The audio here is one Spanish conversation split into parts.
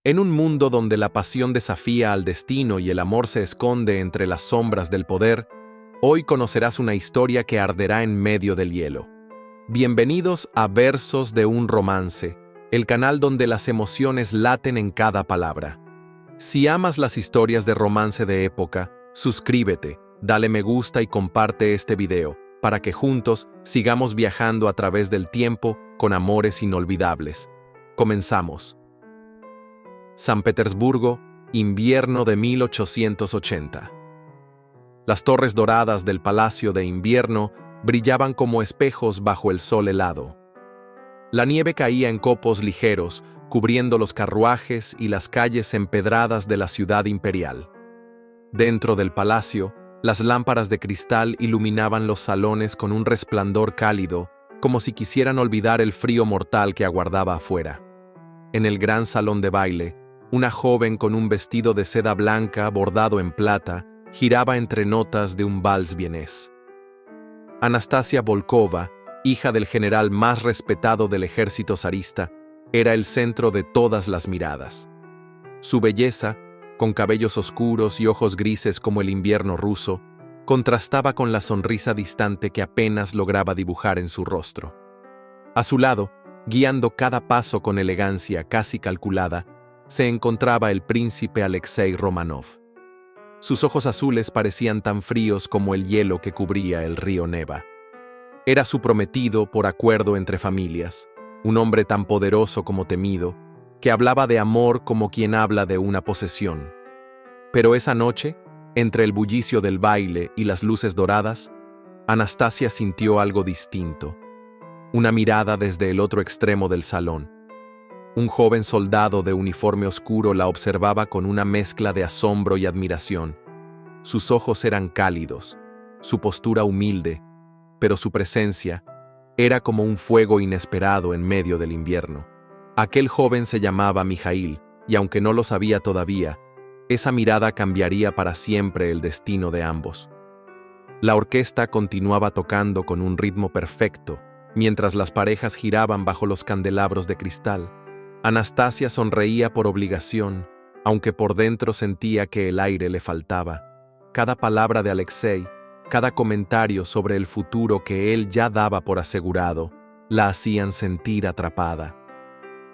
En un mundo donde la pasión desafía al destino y el amor se esconde entre las sombras del poder, hoy conocerás una historia que arderá en medio del hielo. Bienvenidos a Versos de un Romance, el canal donde las emociones laten en cada palabra. Si amas las historias de romance de época, suscríbete, dale me gusta y comparte este video, para que juntos sigamos viajando a través del tiempo con amores inolvidables. Comenzamos. San Petersburgo, invierno de 1880. Las torres doradas del Palacio de Invierno brillaban como espejos bajo el sol helado. La nieve caía en copos ligeros, cubriendo los carruajes y las calles empedradas de la ciudad imperial. Dentro del palacio, las lámparas de cristal iluminaban los salones con un resplandor cálido, como si quisieran olvidar el frío mortal que aguardaba afuera. En el gran salón de baile, una joven con un vestido de seda blanca bordado en plata giraba entre notas de un vals vienés. Anastasia Volkova, hija del general más respetado del ejército zarista, era el centro de todas las miradas. Su belleza, con cabellos oscuros y ojos grises como el invierno ruso, contrastaba con la sonrisa distante que apenas lograba dibujar en su rostro. A su lado, guiando cada paso con elegancia casi calculada, se encontraba el príncipe Alexei Romanov. Sus ojos azules parecían tan fríos como el hielo que cubría el río Neva. Era su prometido por acuerdo entre familias, un hombre tan poderoso como temido, que hablaba de amor como quien habla de una posesión. Pero esa noche, entre el bullicio del baile y las luces doradas, Anastasia sintió algo distinto. Una mirada desde el otro extremo del salón. Un joven soldado de uniforme oscuro la observaba con una mezcla de asombro y admiración. Sus ojos eran cálidos, su postura humilde, pero su presencia era como un fuego inesperado en medio del invierno. Aquel joven se llamaba Mijail, y aunque no lo sabía todavía, esa mirada cambiaría para siempre el destino de ambos. La orquesta continuaba tocando con un ritmo perfecto, mientras las parejas giraban bajo los candelabros de cristal. Anastasia sonreía por obligación, aunque por dentro sentía que el aire le faltaba. Cada palabra de Alexei, cada comentario sobre el futuro que él ya daba por asegurado, la hacían sentir atrapada.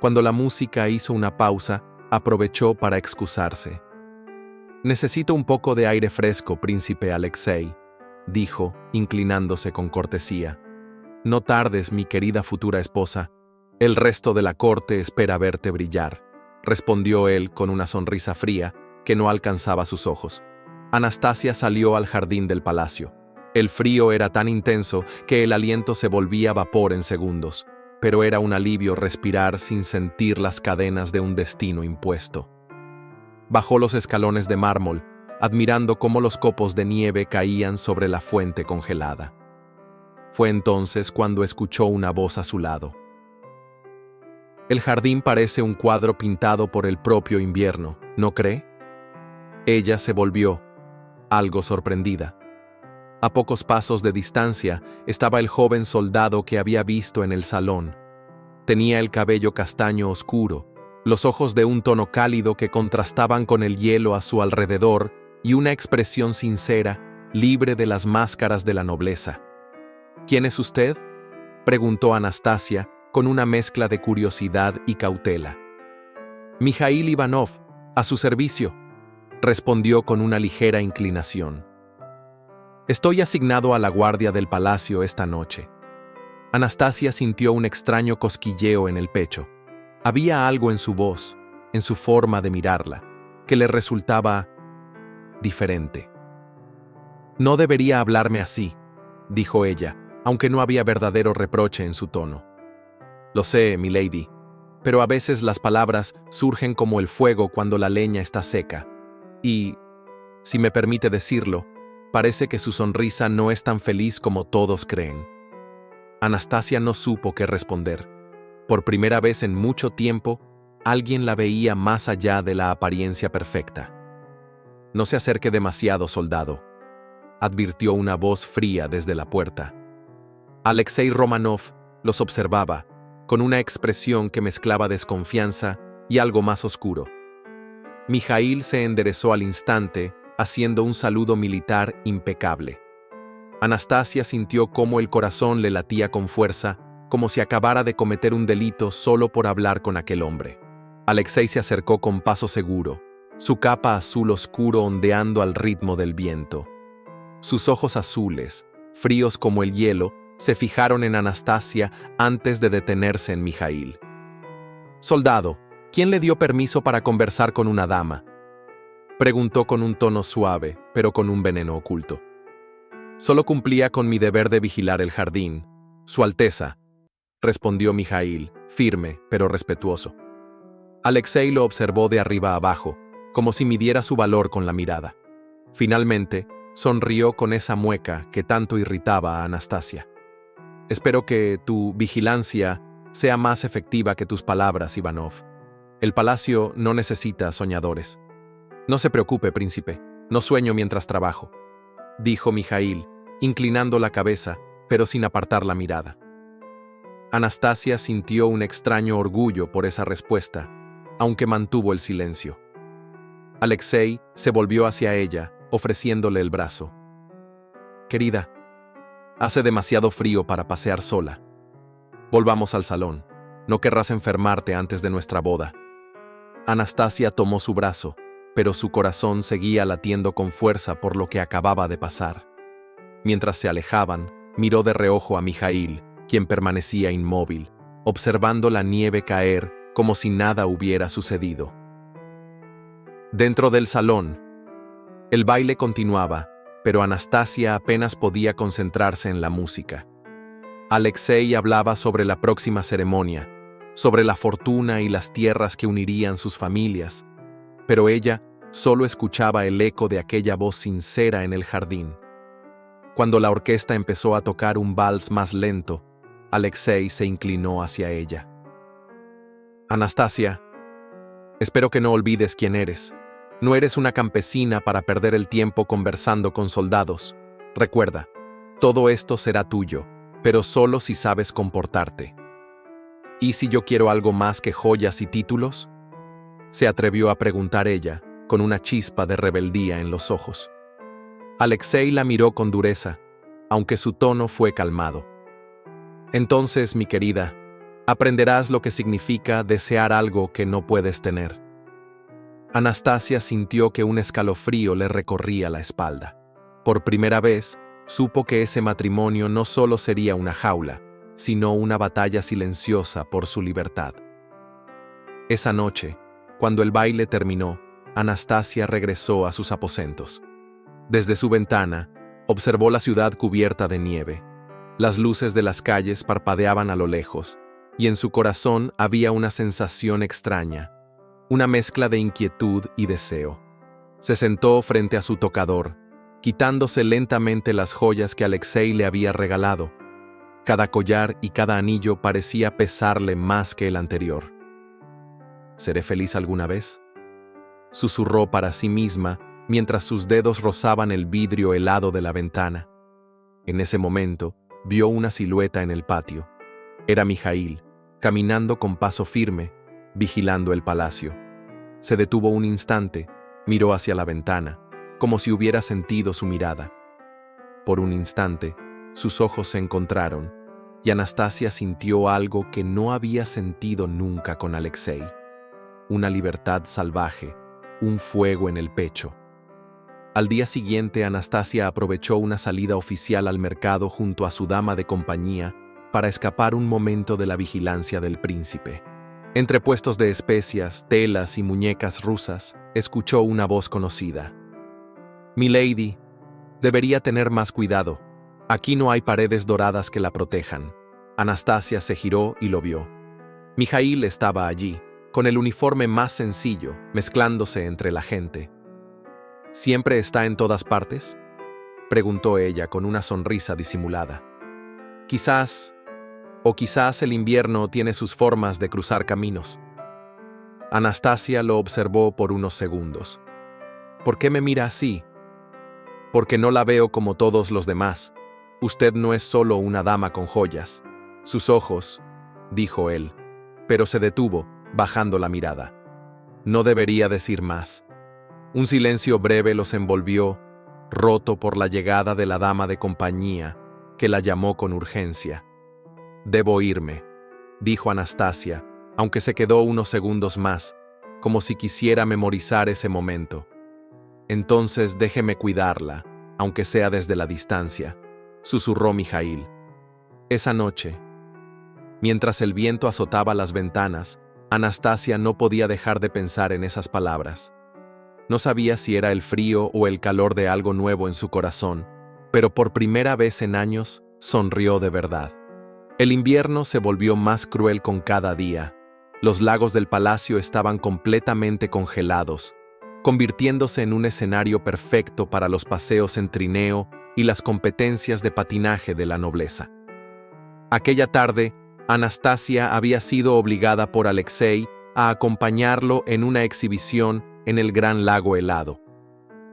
Cuando la música hizo una pausa, aprovechó para excusarse. «Necesito un poco de aire fresco, príncipe Alexei», dijo, inclinándose con cortesía. «No tardes, mi querida futura esposa. El resto de la corte espera verte brillar», respondió él con una sonrisa fría que no alcanzaba sus ojos. Anastasia salió al jardín del palacio. El frío era tan intenso que el aliento se volvía vapor en segundos, pero era un alivio respirar sin sentir las cadenas de un destino impuesto. Bajó los escalones de mármol, admirando cómo los copos de nieve caían sobre la fuente congelada. Fue entonces cuando escuchó una voz a su lado. «El jardín parece un cuadro pintado por el propio invierno, ¿no cree?». Ella se volvió, algo sorprendida. A pocos pasos de distancia estaba el joven soldado que había visto en el salón. Tenía el cabello castaño oscuro, los ojos de un tono cálido que contrastaban con el hielo a su alrededor y una expresión sincera, libre de las máscaras de la nobleza. «¿Quién es usted?», preguntó Anastasia, con una mezcla de curiosidad y cautela. «Mijail Ivanov, a su servicio», respondió con una ligera inclinación. «Estoy asignado a la guardia del palacio esta noche». Anastasia sintió un extraño cosquilleo en el pecho. Había algo en su voz, en su forma de mirarla, que le resultaba diferente. «No debería hablarme así», dijo ella, aunque no había verdadero reproche en su tono. «Lo sé, milady, pero a veces las palabras surgen como el fuego cuando la leña está seca. Y, si me permite decirlo, parece que su sonrisa no es tan feliz como todos creen». Anastasia no supo qué responder. Por primera vez en mucho tiempo, alguien la veía más allá de la apariencia perfecta. «No se acerque demasiado, soldado», advirtió una voz fría desde la puerta. Alexei Romanov los observaba, con una expresión que mezclaba desconfianza y algo más oscuro. Mijaíl se enderezó al instante, haciendo un saludo militar impecable. Anastasia sintió cómo el corazón le latía con fuerza, como si acabara de cometer un delito solo por hablar con aquel hombre. Alexei se acercó con paso seguro, su capa azul oscuro ondeando al ritmo del viento. Sus ojos azules, fríos como el hielo, se fijaron en Anastasia antes de detenerse en Mijaíl. «Soldado, ¿quién le dio permiso para conversar con una dama?», preguntó con un tono suave, pero con un veneno oculto. «Solo cumplía con mi deber de vigilar el jardín, Su Alteza», respondió Mijaíl, firme pero respetuoso. Alexei lo observó de arriba abajo, como si midiera su valor con la mirada. Finalmente, sonrió con esa mueca que tanto irritaba a Anastasia. «Espero que tu vigilancia sea más efectiva que tus palabras, Ivanov. El palacio no necesita soñadores». «No se preocupe, príncipe, no sueño mientras trabajo», dijo Mijaíl, inclinando la cabeza, pero sin apartar la mirada. Anastasia sintió un extraño orgullo por esa respuesta, aunque mantuvo el silencio. Alexei se volvió hacia ella, ofreciéndole el brazo. «Querida, hace demasiado frío para pasear sola. Volvamos al salón. No querrás enfermarte antes de nuestra boda». Anastasia tomó su brazo, pero su corazón seguía latiendo con fuerza por lo que acababa de pasar. Mientras se alejaban, miró de reojo a Mijaíl, quien permanecía inmóvil, observando la nieve caer como si nada hubiera sucedido. Dentro del salón, el baile continuaba, pero Anastasia apenas podía concentrarse en la música. Alexei hablaba sobre la próxima ceremonia, sobre la fortuna y las tierras que unirían sus familias, pero ella solo escuchaba el eco de aquella voz sincera en el jardín. Cuando la orquesta empezó a tocar un vals más lento, Alexei se inclinó hacia ella. «Anastasia, espero que no olvides quién eres. No eres una campesina para perder el tiempo conversando con soldados. Recuerda, todo esto será tuyo, pero solo si sabes comportarte». «¿Y si yo quiero algo más que joyas y títulos?», se atrevió a preguntar ella, con una chispa de rebeldía en los ojos. Alexei la miró con dureza, aunque su tono fue calmado. «Entonces, mi querida, aprenderás lo que significa desear algo que no puedes tener». Anastasia sintió que un escalofrío le recorría la espalda. Por primera vez, supo que ese matrimonio no solo sería una jaula, sino una batalla silenciosa por su libertad. Esa noche, cuando el baile terminó, Anastasia regresó a sus aposentos. Desde su ventana, observó la ciudad cubierta de nieve. Las luces de las calles parpadeaban a lo lejos, y en su corazón había una sensación extraña, una mezcla de inquietud y deseo. Se sentó frente a su tocador, quitándose lentamente las joyas que Alexei le había regalado. Cada collar y cada anillo parecía pesarle más que el anterior. «¿Seré feliz alguna vez?», susurró para sí misma mientras sus dedos rozaban el vidrio helado de la ventana. En ese momento, vio una silueta en el patio. Era Mijaíl, caminando con paso firme, vigilando el palacio. Se detuvo un instante, miró hacia la ventana, como si hubiera sentido su mirada. Por un instante, sus ojos se encontraron, y Anastasia sintió algo que no había sentido nunca con Alexei. Una libertad salvaje, un fuego en el pecho. Al día siguiente, Anastasia aprovechó una salida oficial al mercado junto a su dama de compañía para escapar un momento de la vigilancia del príncipe. Entre puestos de especias, telas y muñecas rusas, escuchó una voz conocida. «Milady, debería tener más cuidado. Aquí no hay paredes doradas que la protejan». Anastasia se giró y lo vio. Mijaíl estaba allí, con el uniforme más sencillo, mezclándose entre la gente. «¿Siempre está en todas partes?», preguntó ella con una sonrisa disimulada. «Quizás el invierno tiene sus formas de cruzar caminos». Anastasia lo observó por unos segundos. «¿Por qué me mira así?». «Porque no la veo como todos los demás. Usted no es solo una dama con joyas». «Sus ojos», dijo él, pero se detuvo, bajando la mirada. No debería decir más. Un silencio breve los envolvió, roto por la llegada de la dama de compañía, que la llamó con urgencia. «Debo irme», dijo Anastasia, aunque se quedó unos segundos más, como si quisiera memorizar ese momento. «Entonces déjeme cuidarla, aunque sea desde la distancia», susurró Mijaíl. Esa noche, mientras el viento azotaba las ventanas, Anastasia no podía dejar de pensar en esas palabras. No sabía si era el frío o el calor de algo nuevo en su corazón, pero por primera vez en años sonrió de verdad. El invierno se volvió más cruel con cada día. Los lagos del palacio estaban completamente congelados, convirtiéndose en un escenario perfecto para los paseos en trineo y las competencias de patinaje de la nobleza. Aquella tarde, Anastasia había sido obligada por Alexei a acompañarlo en una exhibición en el gran lago helado.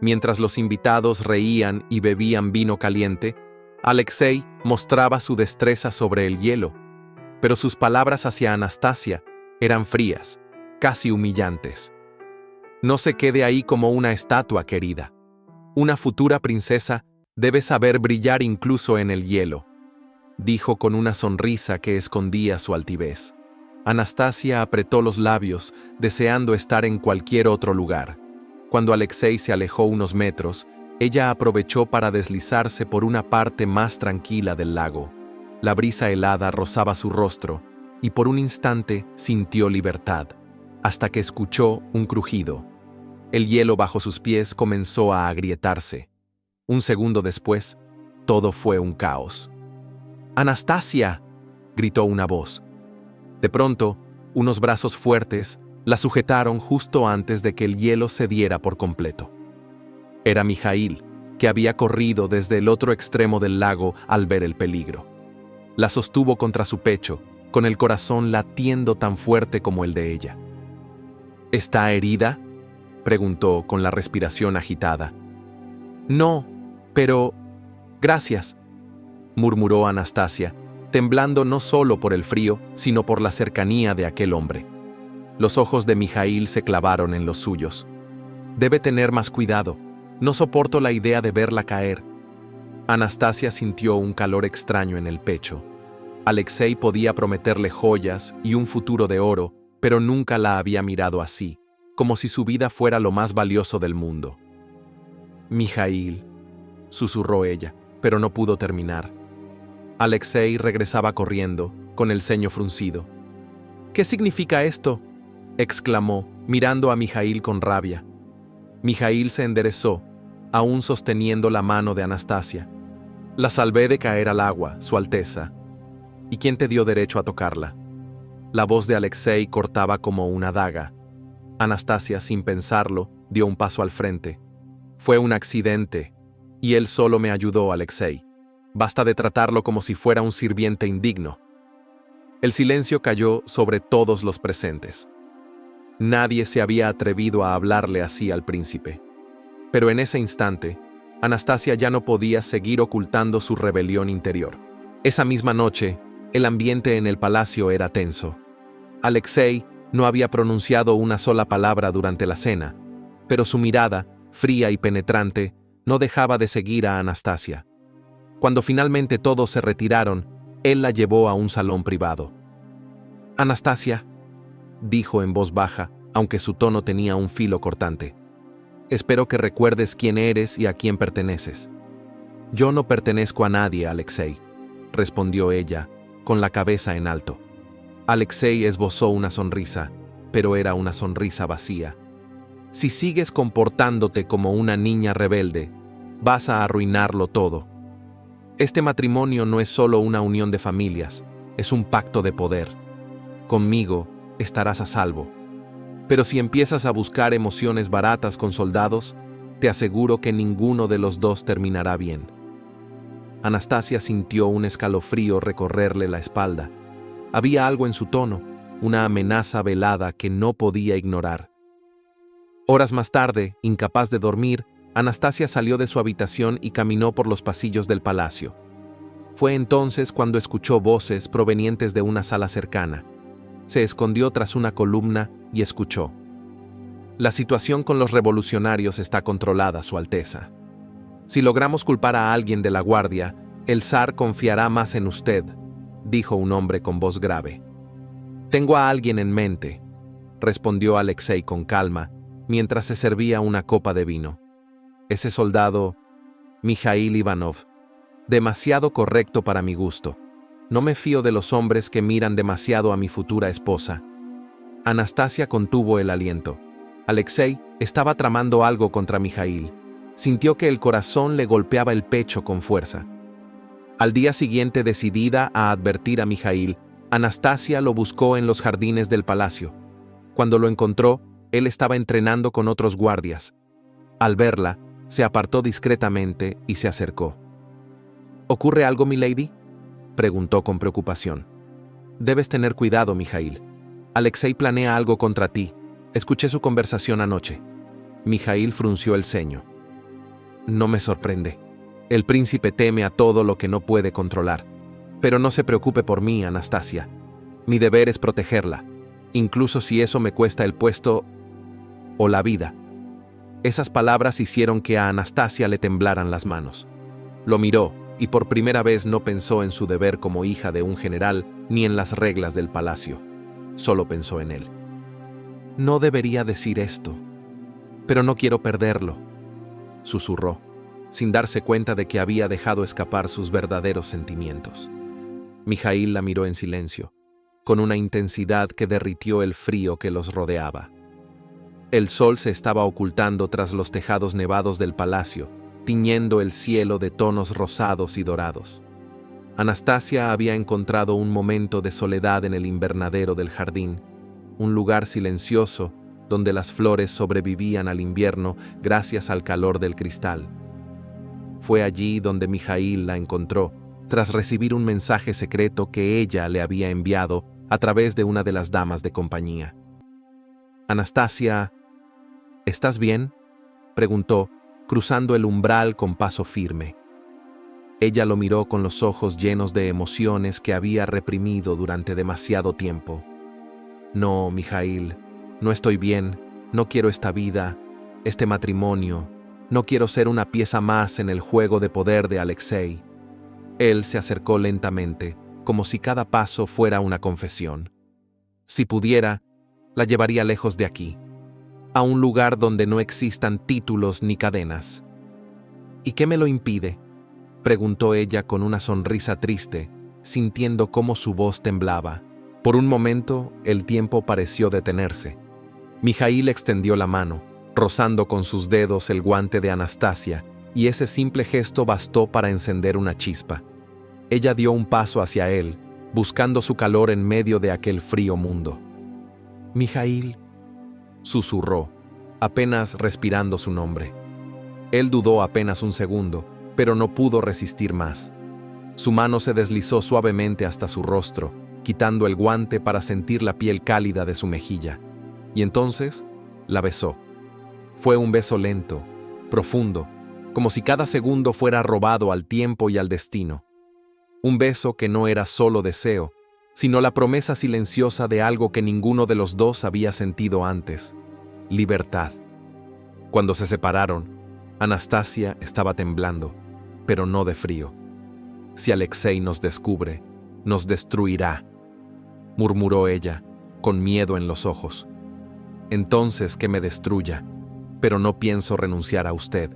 Mientras los invitados reían y bebían vino caliente, Alexei mostraba su destreza sobre el hielo, pero sus palabras hacia Anastasia eran frías, casi humillantes. «No se quede ahí como una estatua, querida. Una futura princesa debe saber brillar incluso en el hielo», dijo con una sonrisa que escondía su altivez. Anastasia apretó los labios, deseando estar en cualquier otro lugar. Cuando Alexei se alejó unos metros, ella aprovechó para deslizarse por una parte más tranquila del lago. La brisa helada rozaba su rostro, y por un instante sintió libertad, hasta que escuchó un crujido. El hielo bajo sus pies comenzó a agrietarse. Un segundo después, todo fue un caos. «¡Anastasia!», gritó una voz. De pronto, unos brazos fuertes la sujetaron justo antes de que el hielo cediera por completo. Era Mijaíl, que había corrido desde el otro extremo del lago al ver el peligro. La sostuvo contra su pecho, con el corazón latiendo tan fuerte como el de ella. «¿Está herida?», preguntó con la respiración agitada. «No, pero... gracias», murmuró Anastasia, temblando no solo por el frío, sino por la cercanía de aquel hombre. Los ojos de Mijaíl se clavaron en los suyos. «Debe tener más cuidado. No soporto la idea de verla caer». Anastasia sintió un calor extraño en el pecho. Alexei podía prometerle joyas y un futuro de oro, pero nunca la había mirado así, como si su vida fuera lo más valioso del mundo. «Mijaíl», susurró ella, pero no pudo terminar. Alexei regresaba corriendo, con el ceño fruncido. «¿Qué significa esto?», exclamó, mirando a Mijaíl con rabia. Mijaíl se enderezó, aún sosteniendo la mano de Anastasia. «La salvé de caer al agua, Su Alteza. ¿Y quién te dio derecho a tocarla?». La voz de Alexei cortaba como una daga. Anastasia, sin pensarlo, dio un paso al frente. «Fue un accidente, y él solo me ayudó, Alexei. Basta de tratarlo como si fuera un sirviente indigno». El silencio cayó sobre todos los presentes. Nadie se había atrevido a hablarle así al príncipe. Pero en ese instante, Anastasia ya no podía seguir ocultando su rebelión interior. Esa misma noche, el ambiente en el palacio era tenso. Alexei no había pronunciado una sola palabra durante la cena, pero su mirada, fría y penetrante, no dejaba de seguir a Anastasia. Cuando finalmente todos se retiraron, él la llevó a un salón privado. «Anastasia», dijo en voz baja, aunque su tono tenía un filo cortante, «espero que recuerdes quién eres y a quién perteneces». «Yo no pertenezco a nadie, Alexei», respondió ella, con la cabeza en alto. Alexei esbozó una sonrisa, pero era una sonrisa vacía. «Si sigues comportándote como una niña rebelde, vas a arruinarlo todo. Este matrimonio no es solo una unión de familias, es un pacto de poder. Conmigo estarás a salvo. Pero si empiezas a buscar emociones baratas con soldados, te aseguro que ninguno de los dos terminará bien». Anastasia sintió un escalofrío recorrerle la espalda. Había algo en su tono, una amenaza velada que no podía ignorar. Horas más tarde, incapaz de dormir, Anastasia salió de su habitación y caminó por los pasillos del palacio. Fue entonces cuando escuchó voces provenientes de una sala cercana. Se escondió tras una columna y escuchó. La situación con los revolucionarios está controlada, Su Alteza. Si logramos culpar a alguien de la guardia, el zar confiará más en usted, dijo un hombre con voz grave. Tengo a alguien en mente, respondió Alexei con calma, mientras se servía una copa de vino. Ese soldado, Mikhail Ivanov, demasiado correcto para mi gusto. No me fío de los hombres que miran demasiado a mi futura esposa. Anastasia contuvo el aliento. Alexei estaba tramando algo contra Mikhail. Sintió que el corazón le golpeaba el pecho con fuerza. Al día siguiente, decidida a advertir a Mikhail, Anastasia lo buscó en los jardines del palacio. Cuando lo encontró, él estaba entrenando con otros guardias. Al verla, se apartó discretamente y se acercó. ¿Ocurre algo, milady?, preguntó con preocupación. Debes tener cuidado, Mikhail. Alexei planea algo contra ti. Escuché su conversación anoche. Mikhail frunció el ceño. No me sorprende. El príncipe teme a todo lo que no puede controlar. Pero no se preocupe por mí, Anastasia. Mi deber es protegerla, incluso si eso me cuesta el puesto o la vida. Esas palabras hicieron que a Anastasia le temblaran las manos. Lo miró y por primera vez no pensó en su deber como hija de un general ni en las reglas del palacio. Solo pensó en él. No debería decir esto, pero no quiero perderlo, susurró, sin darse cuenta de que había dejado escapar sus verdaderos sentimientos. Mikhail la miró en silencio, con una intensidad que derritió el frío que los rodeaba. El sol se estaba ocultando tras los tejados nevados del palacio, tiñendo el cielo de tonos rosados y dorados. Anastasia había encontrado un momento de soledad en el invernadero del jardín, un lugar silencioso donde las flores sobrevivían al invierno gracias al calor del cristal. Fue allí donde Mikhail la encontró, tras recibir un mensaje secreto que ella le había enviado a través de una de las damas de compañía. Anastasia, ¿estás bien?, preguntó, cruzando el umbral con paso firme. Ella lo miró con los ojos llenos de emociones que había reprimido durante demasiado tiempo. No, Mikhail, no estoy bien, no quiero esta vida, este matrimonio, no quiero ser una pieza más en el juego de poder de Alexei. Él se acercó lentamente, como si cada paso fuera una confesión. Si pudiera, la llevaría lejos de aquí, a un lugar donde no existan títulos ni cadenas. ¿Y qué me lo impide?, preguntó ella con una sonrisa triste, sintiendo cómo su voz temblaba. Por un momento, el tiempo pareció detenerse. Mikhail extendió la mano, rozando con sus dedos el guante de Anastasia, y ese simple gesto bastó para encender una chispa. Ella dio un paso hacia él, buscando su calor en medio de aquel frío mundo. «Mikhail», susurró, apenas respirando su nombre. Él dudó apenas un segundo, pero no pudo resistir más. Su mano se deslizó suavemente hasta su rostro, quitando el guante para sentir la piel cálida de su mejilla. Y entonces la besó. Fue un beso lento, profundo, como si cada segundo fuera robado al tiempo y al destino. Un beso que no era solo deseo, sino la promesa silenciosa de algo que ninguno de los dos había sentido antes: libertad. Cuando se separaron, Anastasia estaba temblando, pero no de frío. «Si Alexei nos descubre, nos destruirá», murmuró ella, con miedo en los ojos. «Entonces que me destruya, pero no pienso renunciar a usted»,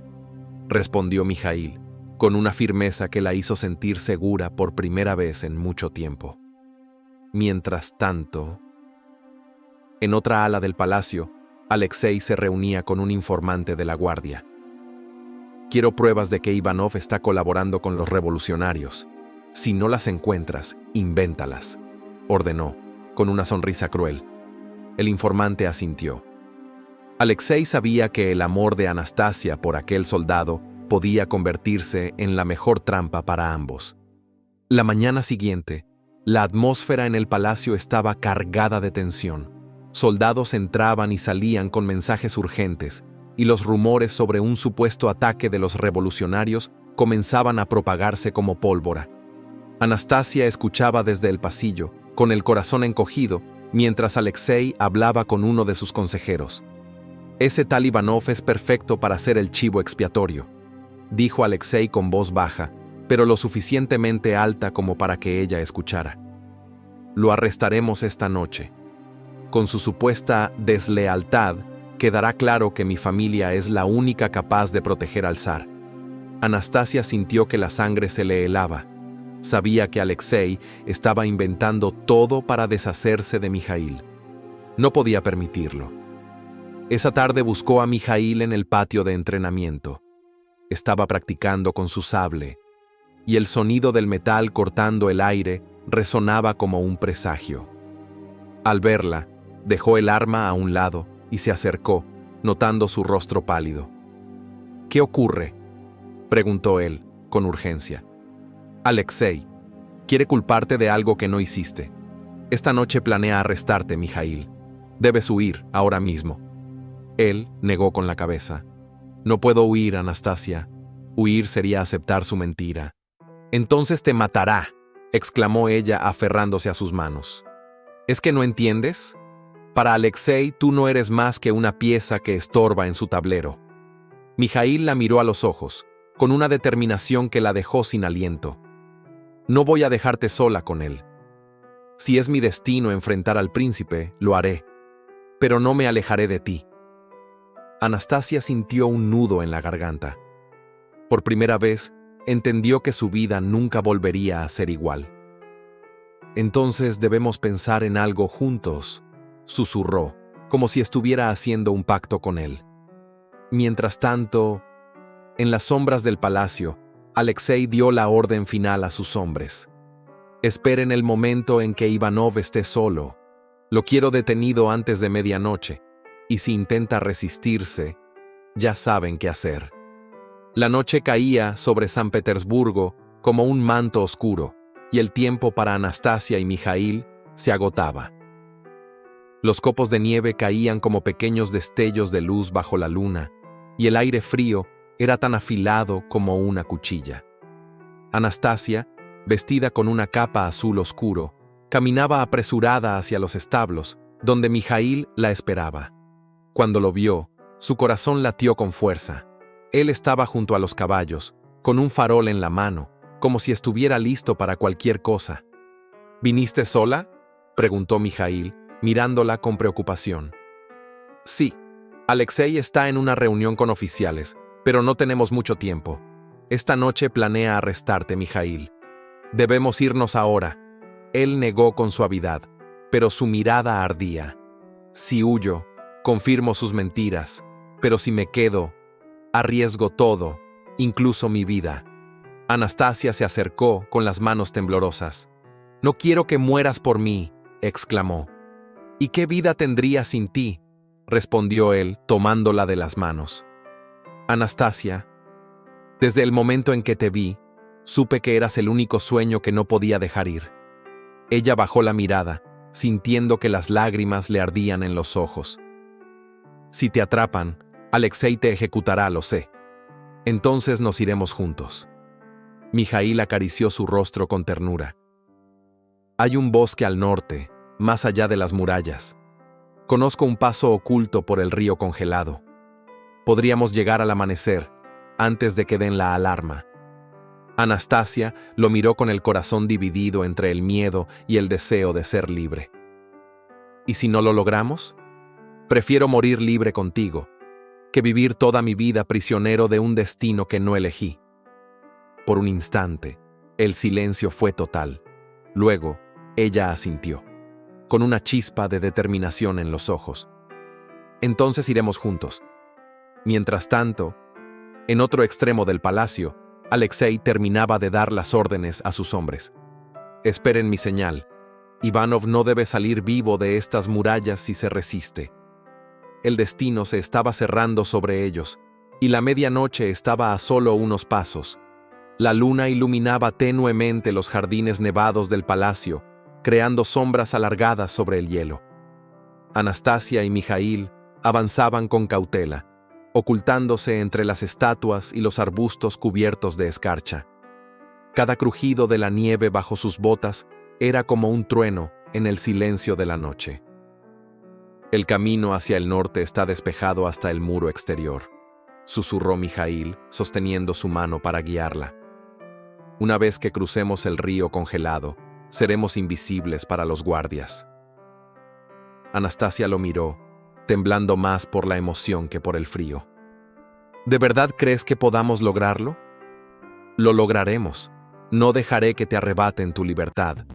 respondió Mikhail, con una firmeza que la hizo sentir segura por primera vez en mucho tiempo. Mientras tanto, en otra ala del palacio, Alexei se reunía con un informante de la guardia. «Quiero pruebas de que Ivanov está colaborando con los revolucionarios. Si no las encuentras, invéntalas», ordenó, con una sonrisa cruel. El informante asintió. Alexei sabía que el amor de Anastasia por aquel soldado podía convertirse en la mejor trampa para ambos. La mañana siguiente, la atmósfera en el palacio estaba cargada de tensión. Soldados entraban y salían con mensajes urgentes, y los rumores sobre un supuesto ataque de los revolucionarios comenzaban a propagarse como pólvora. Anastasia escuchaba desde el pasillo, con el corazón encogido, mientras Alexei hablaba con uno de sus consejeros. Ese tal Ivanov es perfecto para ser el chivo expiatorio, dijo Alexei con voz baja, pero lo suficientemente alta como para que ella escuchara. Lo arrestaremos esta noche. Con su supuesta deslealtad, quedará claro que mi familia es la única capaz de proteger al zar. Anastasia sintió que la sangre se le helaba. Sabía que Alexei estaba inventando todo para deshacerse de Mijaíl. No podía permitirlo. Esa tarde buscó a Mijaíl en el patio de entrenamiento. Estaba practicando con su sable, y el sonido del metal cortando el aire resonaba como un presagio. Al verla, dejó el arma a un lado y se acercó, notando su rostro pálido. «¿Qué ocurre?», preguntó él, con urgencia. «Alexei, quiere culparte de algo que no hiciste. Esta noche planea arrestarte, Mijaíl. Debes huir ahora mismo». Él negó con la cabeza. «No puedo huir, Anastasia. Huir sería aceptar su mentira». «Entonces te matará», exclamó ella aferrándose a sus manos. «¿Es que no entiendes? Para Alexei tú no eres más que una pieza que estorba en su tablero». Mijaíl la miró a los ojos, con una determinación que la dejó sin aliento. «No voy a dejarte sola con él. Si es mi destino enfrentar al príncipe, lo haré, pero no me alejaré de ti». Anastasia sintió un nudo en la garganta. Por primera vez, entendió que su vida nunca volvería a ser igual. «Entonces debemos pensar en algo juntos», susurró, como si estuviera haciendo un pacto con él. Mientras tanto, en las sombras del palacio, Alexei dio la orden final a sus hombres. «Esperen el momento en que Ivanov esté solo. Lo quiero detenido antes de medianoche, y si intenta resistirse, ya saben qué hacer». La noche caía sobre San Petersburgo como un manto oscuro, y el tiempo para Anastasia y Mijaíl se agotaba. Los copos de nieve caían como pequeños destellos de luz bajo la luna, y el aire frío era tan afilado como una cuchilla. Anastasia, vestida con una capa azul oscuro, caminaba apresurada hacia los establos, donde Mijaíl la esperaba. Cuando lo vio, su corazón latió con fuerza. Él estaba junto a los caballos, con un farol en la mano, como si estuviera listo para cualquier cosa. «¿Viniste sola?», preguntó Mijaíl, mirándola con preocupación. «Sí, Alexei está en una reunión con oficiales, pero no tenemos mucho tiempo. Esta noche planea arrestarte, Mijaíl. Debemos irnos ahora». Él negó con suavidad, pero su mirada ardía. «Si huyo, confirmo sus mentiras, pero si me quedo, arriesgo todo, incluso mi vida». Anastasia se acercó con las manos temblorosas. «No quiero que mueras por mí», exclamó. «¿Y qué vida tendría sin ti?», respondió él, tomándola de las manos. «Anastasia, desde el momento en que te vi, supe que eras el único sueño que no podía dejar ir». Ella bajó la mirada, sintiendo que las lágrimas le ardían en los ojos. «Si te atrapan, Alexei te ejecutará, lo sé. Entonces nos iremos juntos». Mijaíl acarició su rostro con ternura. «Hay un bosque al norte, más allá de las murallas. Conozco un paso oculto por el río congelado. Podríamos llegar al amanecer, antes de que den la alarma». Anastasia lo miró con el corazón dividido entre el miedo y el deseo de ser libre. «¿Y si no lo logramos? Prefiero morir libre contigo, que vivir toda mi vida prisionero de un destino que no elegí». Por un instante, el silencio fue total. Luego, ella asintió, con una chispa de determinación en los ojos. «Entonces iremos juntos». Mientras tanto, en otro extremo del palacio, Alexei terminaba de dar las órdenes a sus hombres. «Esperen mi señal. Ivanov no debe salir vivo de estas murallas si se resiste». El destino se estaba cerrando sobre ellos, y la medianoche estaba a solo unos pasos. La luna iluminaba tenuemente los jardines nevados del palacio, creando sombras alargadas sobre el hielo. Anastasia y Mijaíl avanzaban con cautela, ocultándose entre las estatuas y los arbustos cubiertos de escarcha. Cada crujido de la nieve bajo sus botas era como un trueno en el silencio de la noche. El camino hacia el norte está despejado hasta el muro exterior, susurró Mijaíl, sosteniendo su mano para guiarla. Una vez que crucemos el río congelado, seremos invisibles para los guardias. Anastasia lo miró, temblando más por la emoción que por el frío. ¿De verdad crees que podamos lograrlo? Lo lograremos. No dejaré que te arrebaten tu libertad,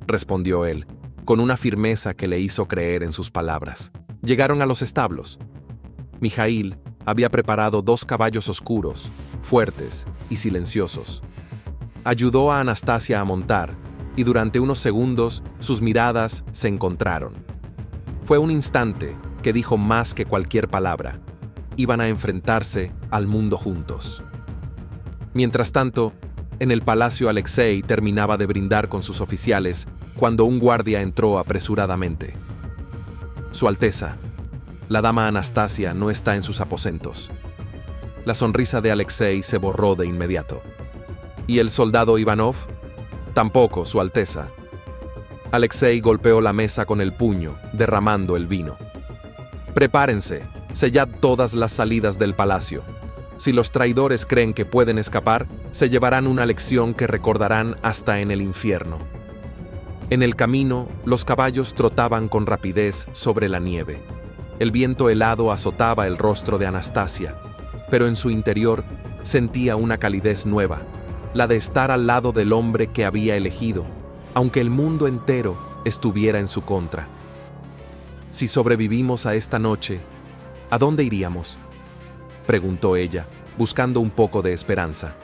respondió él, con una firmeza que le hizo creer en sus palabras. Llegaron a los establos. Mijaíl había preparado 2 caballos oscuros, fuertes y silenciosos. Ayudó a Anastasia a montar, y durante unos segundos sus miradas se encontraron. Fue un instante que dijo más que cualquier palabra. Iban a enfrentarse al mundo juntos. Mientras tanto, en el palacio Alexei terminaba de brindar con sus oficiales cuando un guardia entró apresuradamente. Su Alteza, la dama Anastasia no está en sus aposentos. La sonrisa de Alexei se borró de inmediato. ¿Y el soldado Ivanov? Tampoco, Su Alteza. Alexei golpeó la mesa con el puño, derramando el vino. Prepárense, sellad todas las salidas del palacio. Si los traidores creen que pueden escapar, se llevarán una lección que recordarán hasta en el infierno. En el camino, los caballos trotaban con rapidez sobre la nieve. El viento helado azotaba el rostro de Anastasia, pero en su interior sentía una calidez nueva, la de estar al lado del hombre que había elegido, aunque el mundo entero estuviera en su contra. Si sobrevivimos a esta noche, ¿a dónde iríamos?, preguntó ella, buscando un poco de esperanza.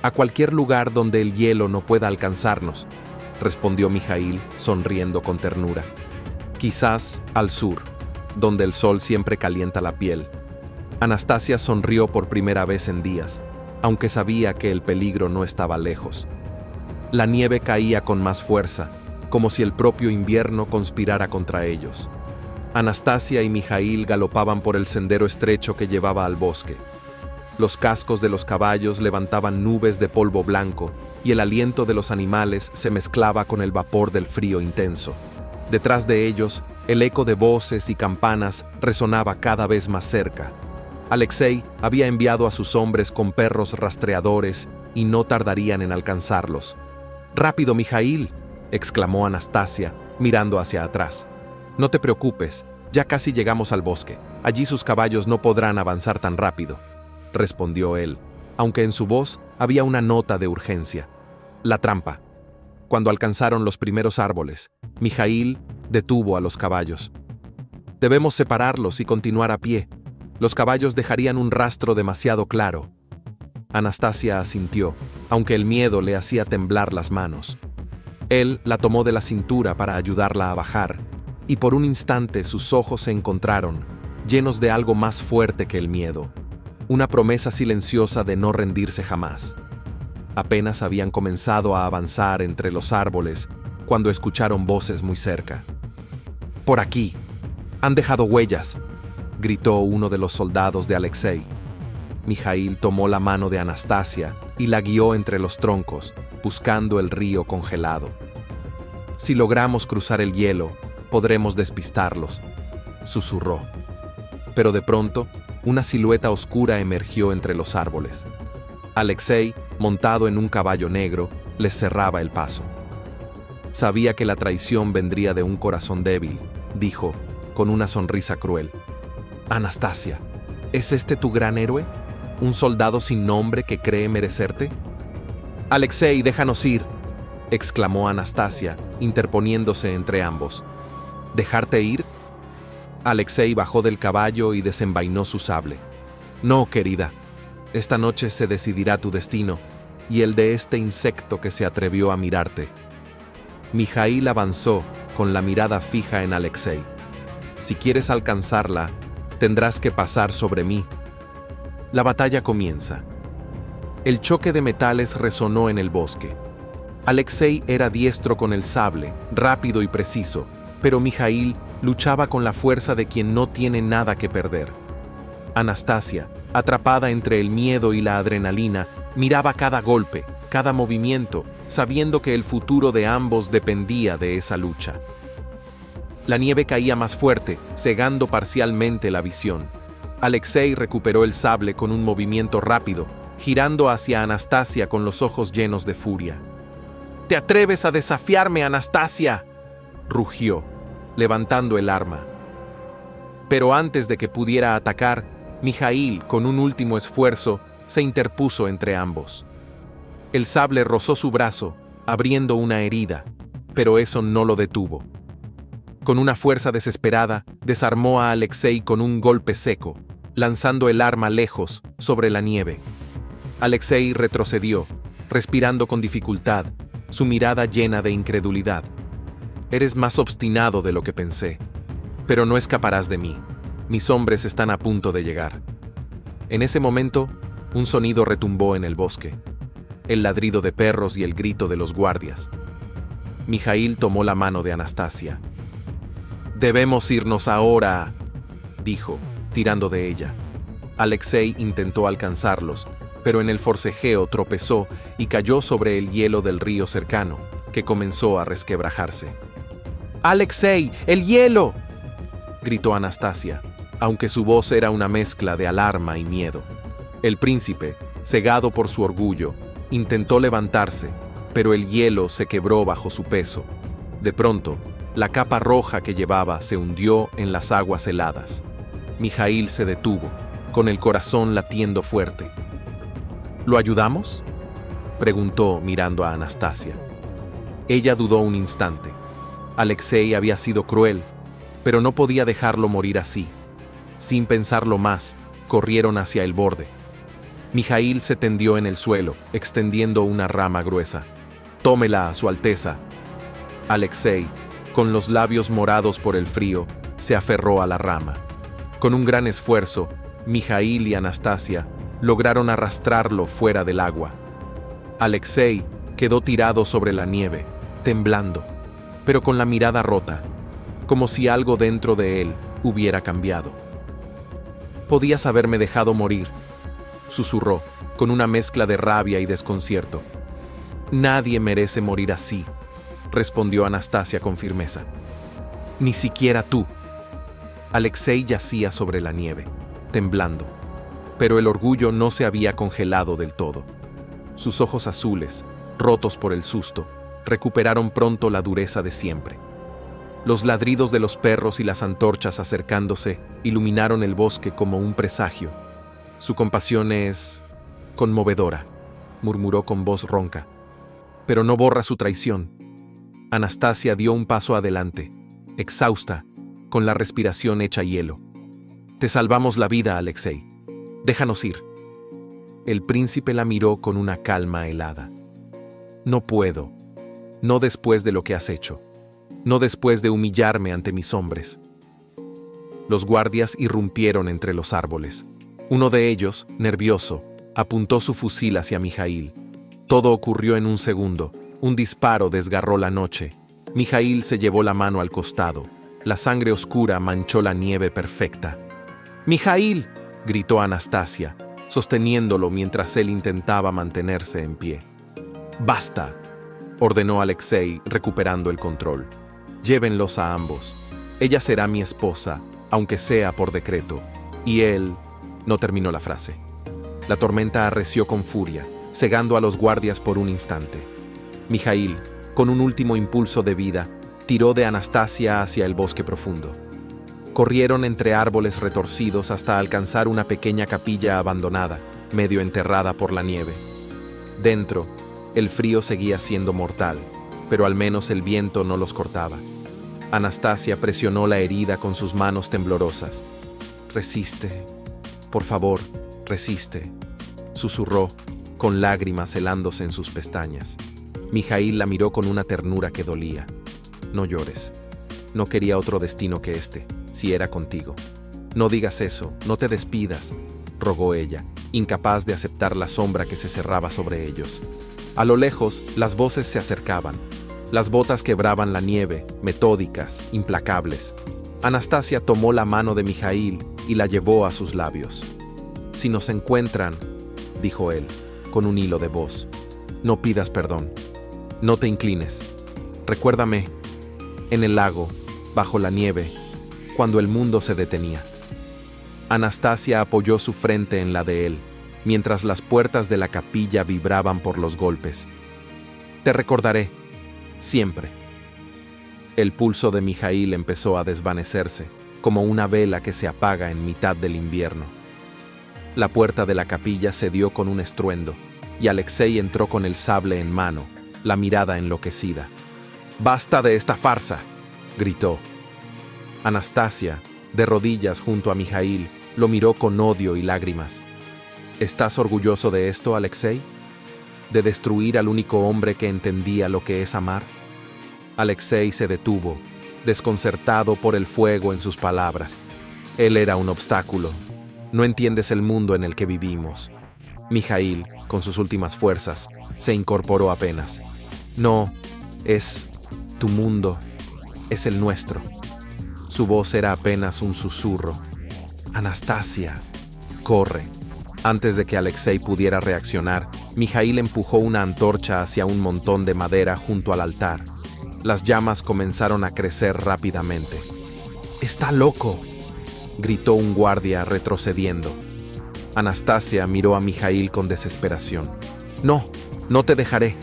A cualquier lugar donde el hielo no pueda alcanzarnos, respondió Mijaíl, sonriendo con ternura. Quizás al sur, donde el sol siempre calienta la piel. Anastasia sonrió por primera vez en días, aunque sabía que el peligro no estaba lejos. La nieve caía con más fuerza, como si el propio invierno conspirara contra ellos. Anastasia y Mijaíl galopaban por el sendero estrecho que llevaba al bosque. Los cascos de los caballos levantaban nubes de polvo blanco y el aliento de los animales se mezclaba con el vapor del frío intenso. Detrás de ellos, el eco de voces y campanas resonaba cada vez más cerca. Alexei había enviado a sus hombres con perros rastreadores y no tardarían en alcanzarlos. «¡Rápido, Mijaíl!», exclamó Anastasia, mirando hacia atrás. «No te preocupes, ya casi llegamos al bosque. Allí sus caballos no podrán avanzar tan rápido», respondió él, aunque en su voz había una nota de urgencia. La trampa. Cuando alcanzaron los primeros árboles, Mijaíl detuvo a los caballos. «Debemos separarlos y continuar a pie. Los caballos dejarían un rastro demasiado claro». Anastasia asintió, aunque el miedo le hacía temblar las manos. Él la tomó de la cintura para ayudarla a bajar, y por un instante sus ojos se encontraron, llenos de algo más fuerte que el miedo, una promesa silenciosa de no rendirse jamás. Apenas habían comenzado a avanzar entre los árboles cuando escucharon voces muy cerca. «¡Por aquí! ¡Han dejado huellas!», gritó uno de los soldados de Alexei. Mijaíl tomó la mano de Anastasia y la guió entre los troncos, buscando el río congelado. «Si logramos cruzar el hielo, podremos despistarlos», susurró. Pero de pronto, una silueta oscura emergió entre los árboles. Alexei, montado en un caballo negro, les cerraba el paso. Sabía que la traición vendría de un corazón débil, dijo, con una sonrisa cruel. «Anastasia, ¿es este tu gran héroe? ¿Un soldado sin nombre que cree merecerte?» «Alexei, déjanos ir», exclamó Anastasia, interponiéndose entre ambos. «¿Dejarte ir?». Alexei bajó del caballo y desenvainó su sable. «No, querida. Esta noche se decidirá tu destino y el de este insecto que se atrevió a mirarte». Mijaíl avanzó, con la mirada fija en Alexei. «Si quieres alcanzarla, tendrás que pasar sobre mí». La batalla comienza. El choque de metales resonó en el bosque. Alexei era diestro con el sable, rápido y preciso, pero Mijaíl luchaba con la fuerza de quien no tiene nada que perder. Anastasia, atrapada entre el miedo y la adrenalina, miraba cada golpe, cada movimiento, sabiendo que el futuro de ambos dependía de esa lucha. La nieve caía más fuerte, cegando parcialmente la visión. Alexei recuperó el sable con un movimiento rápido, girando hacia Anastasia con los ojos llenos de furia. «¿Te atreves a desafiarme, Anastasia?», rugió, levantando el arma. Pero antes de que pudiera atacar, Mijaíl, con un último esfuerzo, se interpuso entre ambos. El sable rozó su brazo, abriendo una herida, pero eso no lo detuvo. Con una fuerza desesperada, desarmó a Alexei con un golpe seco, lanzando el arma lejos, sobre la nieve. Alexei retrocedió, respirando con dificultad, su mirada llena de incredulidad. «Eres más obstinado de lo que pensé, pero no escaparás de mí. Mis hombres están a punto de llegar». En ese momento, un sonido retumbó en el bosque, el ladrido de perros y el grito de los guardias. Mijaíl tomó la mano de Anastasia. «Debemos irnos ahora», dijo, tirando de ella. Alexei intentó alcanzarlos, pero en el forcejeo tropezó y cayó sobre el hielo del río cercano, que comenzó a resquebrajarse. «¡Alexei, el hielo!», gritó Anastasia, aunque su voz era una mezcla de alarma y miedo. El príncipe, cegado por su orgullo, intentó levantarse, pero el hielo se quebró bajo su peso. De pronto, la capa roja que llevaba se hundió en las aguas heladas. Mijaíl se detuvo, con el corazón latiendo fuerte. «¿Lo ayudamos?», preguntó mirando a Anastasia. Ella dudó un instante. Alexei había sido cruel, pero no podía dejarlo morir así. Sin pensarlo más, corrieron hacia el borde. Mijaíl se tendió en el suelo, extendiendo una rama gruesa. «Tómela, Su Alteza». Alexei, con los labios morados por el frío, se aferró a la rama. Con un gran esfuerzo, Mijaíl y Anastasia lograron arrastrarlo fuera del agua. Alexei quedó tirado sobre la nieve, temblando, pero con la mirada rota, como si algo dentro de él hubiera cambiado. «Podías haberme dejado morir», susurró, con una mezcla de rabia y desconcierto. «Nadie merece morir así», respondió Anastasia con firmeza. «Ni siquiera tú». Alexei yacía sobre la nieve, temblando, pero el orgullo no se había congelado del todo. Sus ojos azules, rotos por el susto, recuperaron pronto la dureza de siempre. Los ladridos de los perros y las antorchas acercándose iluminaron el bosque como un presagio. «Su compasión es conmovedora», murmuró con voz ronca, «pero no borra su traición». Anastasia dio un paso adelante, exhausta, con la respiración hecha hielo. «Te salvamos la vida, Alexei. Déjanos ir». El príncipe la miró con una calma helada. «No puedo. No después de lo que has hecho. No después de humillarme ante mis hombres». Los guardias irrumpieron entre los árboles. Uno de ellos, nervioso, apuntó su fusil hacia Mijaíl. Todo ocurrió en un segundo. Un disparo desgarró la noche. Mijaíl se llevó la mano al costado. La sangre oscura manchó la nieve perfecta. «¡Mijaíl!», gritó Anastasia, sosteniéndolo mientras él intentaba mantenerse en pie. «¡Basta!», ordenó Alexei, recuperando el control. «Llévenlos a ambos. Ella será mi esposa, aunque sea por decreto. Y él…» No terminó la frase. La tormenta arreció con furia, cegando a los guardias por un instante. Mijaíl, con un último impulso de vida, tiró de Anastasia hacia el bosque profundo. Corrieron entre árboles retorcidos hasta alcanzar una pequeña capilla abandonada, medio enterrada por la nieve. Dentro, el frío seguía siendo mortal, pero al menos el viento no los cortaba. Anastasia presionó la herida con sus manos temblorosas. «Resiste, por favor, resiste», susurró, con lágrimas helándose en sus pestañas. Mijaíl la miró con una ternura que dolía. «No llores. No quería otro destino que este, si era contigo. No digas eso, no te despidas», rogó ella, incapaz de aceptar la sombra que se cerraba sobre ellos. A lo lejos, las voces se acercaban. Las botas quebraban la nieve, metódicas, implacables. Anastasia tomó la mano de Mijaíl y la llevó a sus labios. «Si nos encuentran», dijo él, con un hilo de voz, «no pidas perdón. No te inclines. Recuérdame, en el lago, bajo la nieve, cuando el mundo se detenía. Anastasia apoyó su frente en la de él, mientras las puertas de la capilla vibraban por los golpes. Te recordaré, siempre. El pulso de Mijaíl empezó a desvanecerse, como una vela que se apaga en mitad del invierno. La puerta de la capilla cedió con un estruendo, y Alexei entró con el sable en mano, la mirada enloquecida. «¡Basta de esta farsa!», gritó. Anastasia, de rodillas junto a Mijaíl, lo miró con odio y lágrimas. «¿Estás orgulloso de esto, Alexei? ¿De destruir al único hombre que entendía lo que es amar?». Alexei se detuvo, desconcertado por el fuego en sus palabras. Él era un obstáculo. «No entiendes el mundo en el que vivimos». Mijaíl, con sus últimas fuerzas, se incorporó apenas. «No, es tu mundo, es el nuestro». Su voz era apenas un susurro. «Anastasia, corre». Antes de que Alexei pudiera reaccionar, Mijaíl empujó una antorcha hacia un montón de madera junto al altar. Las llamas comenzaron a crecer rápidamente. «¡Está loco!», gritó un guardia retrocediendo. Anastasia miró a Mijaíl con desesperación. «No, no te dejaré».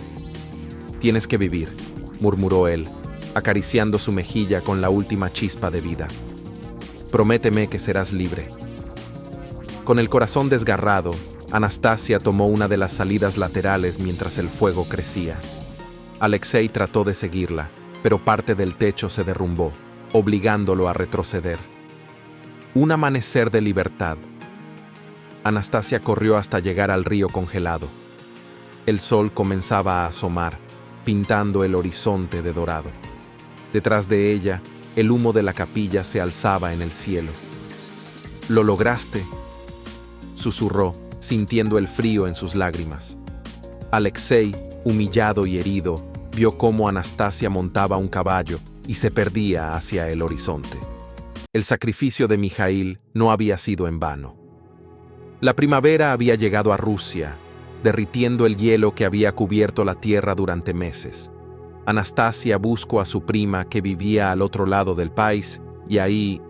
«Tienes que vivir», murmuró él, acariciando su mejilla con la última chispa de vida. «Prométeme que serás libre». Con el corazón desgarrado, Anastasia tomó una de las salidas laterales mientras el fuego crecía. Alexei trató de seguirla, pero parte del techo se derrumbó, obligándolo a retroceder. Un amanecer de libertad. Anastasia corrió hasta llegar al río congelado. El sol comenzaba a asomar, pintando el horizonte de dorado. Detrás de ella, el humo de la capilla se alzaba en el cielo. «Lo lograste», susurró, sintiendo el frío en sus lágrimas. Alexei, humillado y herido, vio cómo Anastasia montaba un caballo y se perdía hacia el horizonte. El sacrificio de Mijaíl no había sido en vano. La primavera había llegado a Rusia, derritiendo el hielo que había cubierto la tierra durante meses. Anastasia buscó a su prima que vivía al otro lado del país, y ahí,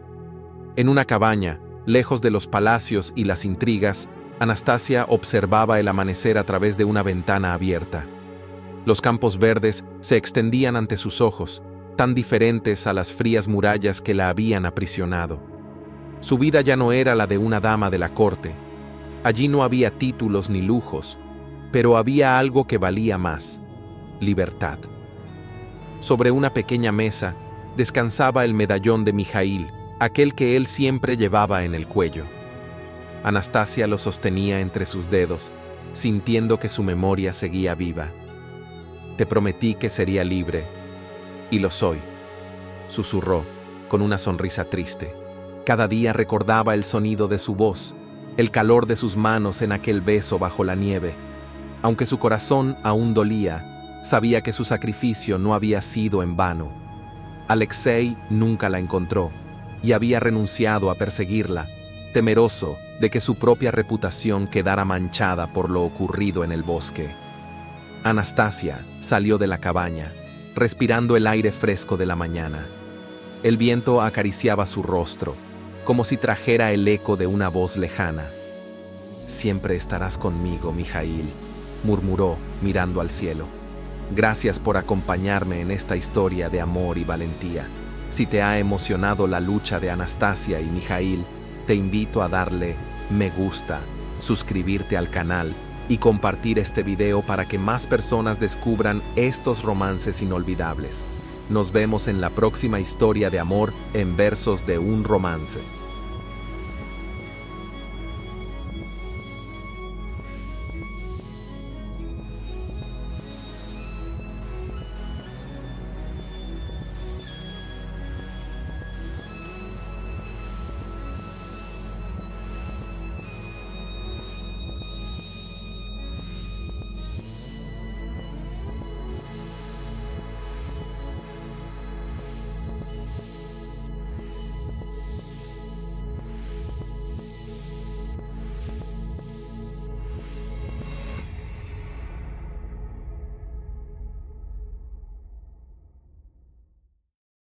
en una cabaña, lejos de los palacios y las intrigas, Anastasia observaba el amanecer a través de una ventana abierta. Los campos verdes se extendían ante sus ojos, tan diferentes a las frías murallas que la habían aprisionado. Su vida ya no era la de una dama de la corte. Allí no había títulos ni lujos, pero había algo que valía más: libertad. Sobre una pequeña mesa descansaba el medallón de Mijaíl, aquel que él siempre llevaba en el cuello. Anastasia lo sostenía entre sus dedos, sintiendo que su memoria seguía viva. «Te prometí que sería libre, y lo soy», susurró, con una sonrisa triste. Cada día recordaba el sonido de su voz, el calor de sus manos en aquel beso bajo la nieve. Aunque su corazón aún dolía, sabía que su sacrificio no había sido en vano. Alexei nunca la encontró, y había renunciado a perseguirla, temeroso de que su propia reputación quedara manchada por lo ocurrido en el bosque. Anastasia salió de la cabaña, respirando el aire fresco de la mañana. El viento acariciaba su rostro, como si trajera el eco de una voz lejana. «Siempre estarás conmigo, Mijaíl», murmuró, mirando al cielo. «Gracias por acompañarme en esta historia de amor y valentía. Si te ha emocionado la lucha de Anastasia y Mijaíl, te invito a darle me gusta, suscribirte al canal y compartir este video para que más personas descubran estos romances inolvidables. Nos vemos en la próxima historia de amor en versos de un romance.